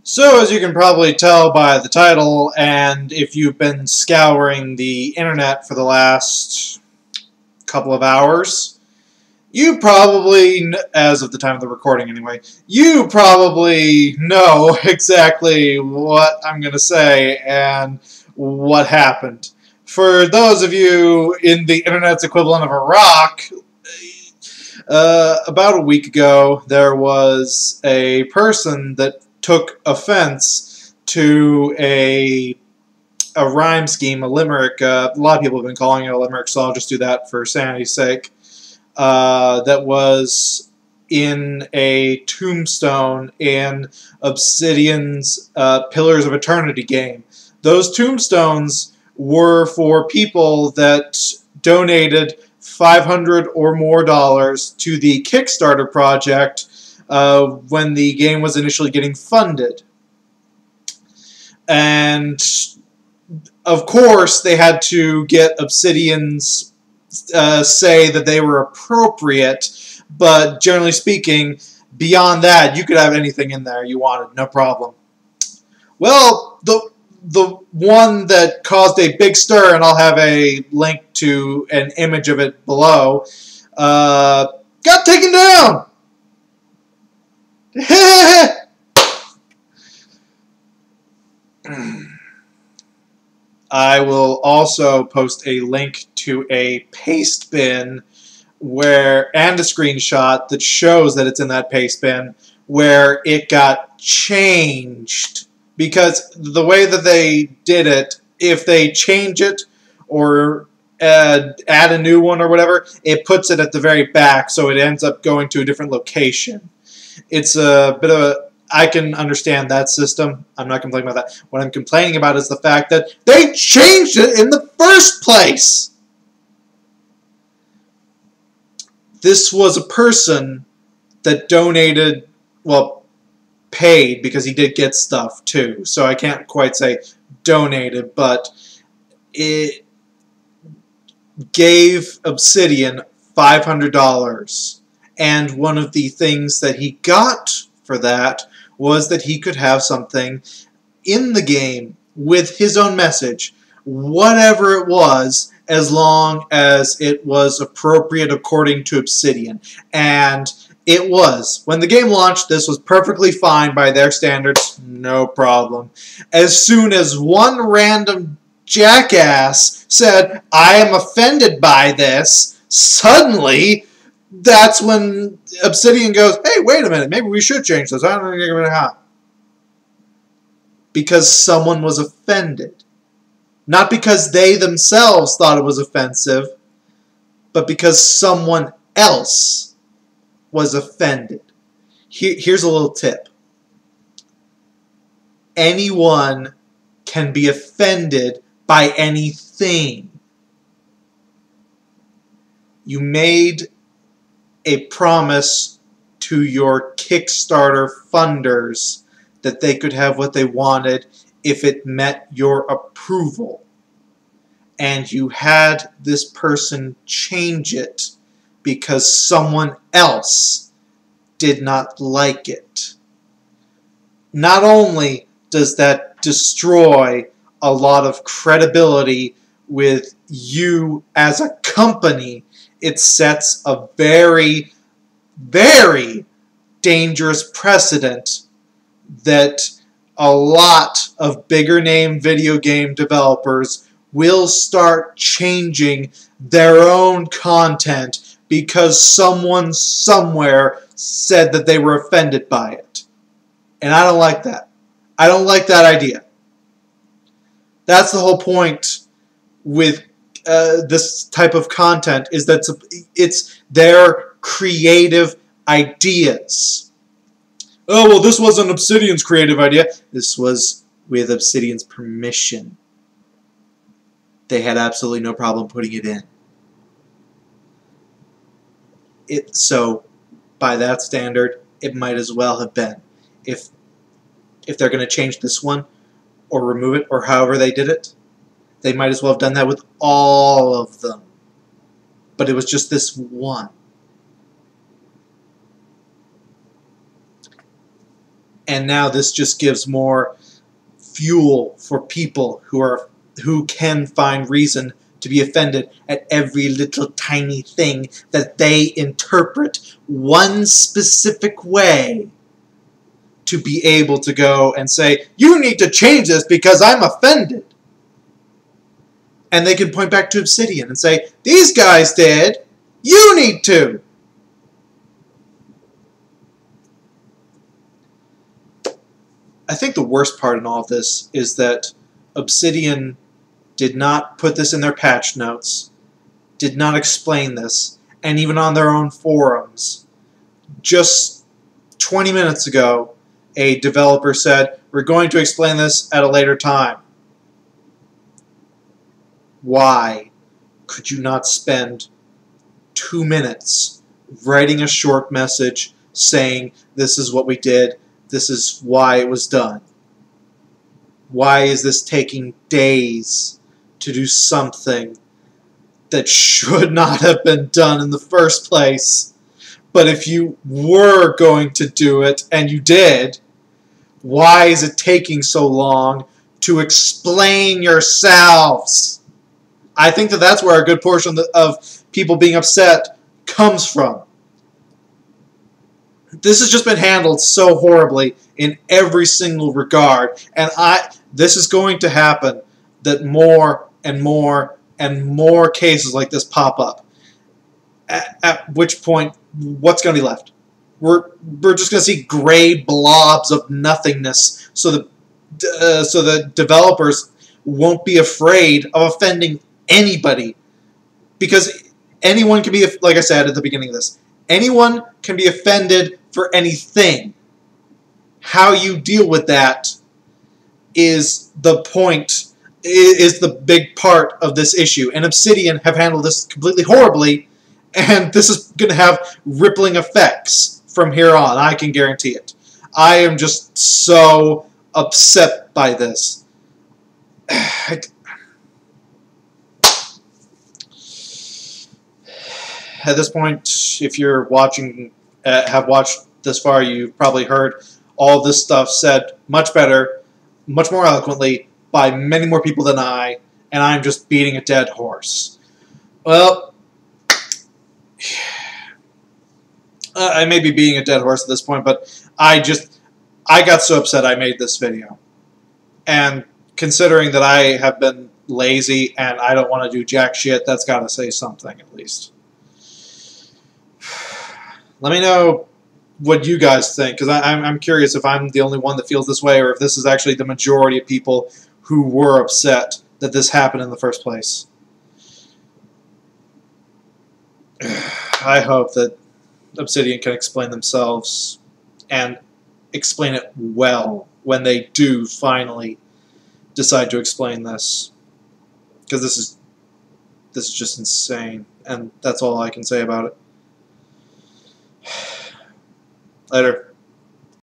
So, as you can probably tell by the title, and if you've been scouring the internet for the last couple of hours, you probably, as of the time of the recording anyway, you probably know exactly what I'm going to say and what happened. For those of you in the internet's equivalent of a rock, about a week ago, there was a person that took offense to a rhyme scheme, a limerick. A lot of people have been calling it a limerick, so I'll just do that for sanity's sake. That was in a Tombstone in Obsidian's Pillars of Eternity game. Those tombstones were for people that donated $500 or more to the Kickstarter project when the game was initially getting funded. And of course, they had to get Obsidian's say that they were appropriate, but generally speaking, beyond that, you could have anything in there you wanted, no problem. Well, the one that caused a big stir, and I'll have a link to an image of it below, got taken down. I will also post a link to a paste bin and a screenshot that shows that it's in that paste bin where it got changed. Because the way that they did it, if they change it or add a new one or whatever, it puts it at the very back, so it ends up going to a different location. It's a bit of a... I can understand that system. I'm not complaining about that. What I'm complaining about is the fact that they changed it in the first place! This was a person that donated, well, paid, because he did get stuff too, so I can't quite say donated, but it gave Obsidian $500, and one of the things that he got for that was that he could have something in the game with his own message, whatever it was, as long as it was appropriate according to Obsidian. And it was. When the game launched, this was perfectly fine by their standards, no problem. As soon as one random jackass said, "I am offended by this," suddenly that's when Obsidian goes, "Hey, wait a minute, maybe we should change this." I don't know how. Because someone was offended. Not because they themselves thought it was offensive, but because someone else was offended. Here's a little tip. Anyone can be offended by anything. You made a promise to your Kickstarter funders that they could have what they wanted if it met your approval. And you had this person change it because someone else did not like it. Not only does that destroy a lot of credibility with you as a company, it sets a very, very dangerous precedent that a lot of bigger name video game developers will start changing their own content because someone somewhere said that they were offended by it. And I don't like that. I don't like that idea. That's the whole point with this type of content, is that it's their creative ideas. Oh, well, this wasn't Obsidian's creative idea. This was with Obsidian's permission. They had absolutely no problem putting it in. So, by that standard, it might as well have been. If they're going to change this one, or remove it, or however they did it, they might as well have done that with all of them. But it was just this one. and now this just gives more fuel for people who can find reason to be offended at every little tiny thing that they interpret one specific way, to be able to go and say, you need to change this because I'm offended. And they can point back to Obsidian and say, these guys did, you need to. I think the worst part in all of this is that Obsidian did not put this in their patch notes, did not explain this, and even on their own forums. Just 20 minutes ago, a developer said, we're going to explain this at a later time. Why could you not spend 2 minutes writing a short message saying, this is what we did, this is why it was done? Why is this taking days to do something that should not have been done in the first place? But if you were going to do it, and you did, why is it taking so long to explain yourselves? I think that that's where a good portion of people being upset comes from. This has just been handled so horribly in every single regard, and this is going to happen, that more and more and more cases like this pop up. At which point, what's going to be left? We're just going to see gray blobs of nothingness, so the developers won't be afraid of offending anybody, because anyone can be, like I said at the beginning of this, anyone can be offended for anything. How you deal with that is the point, is the big part of this issue. And Obsidian have handled this completely horribly, and this is going to have rippling effects from here on. I can guarantee it. I am just so upset by this. At this point, if you're watching, have watched this far, you've probably heard all this stuff said much better, much more eloquently, by many more people than I, and I'm just beating a dead horse. Well, I may be beating a dead horse at this point, but I got so upset I made this video. And considering that I have been lazy and I don't want to do jack shit, that's got to say something at least. Let me know what you guys think, because I'm curious if I'm the only one that feels this way, or if this is actually the majority of people who were upset that this happened in the first place. I hope that Obsidian can explain themselves, and explain it well when they do finally decide to explain this, because this is just insane, and that's all I can say about it. Later.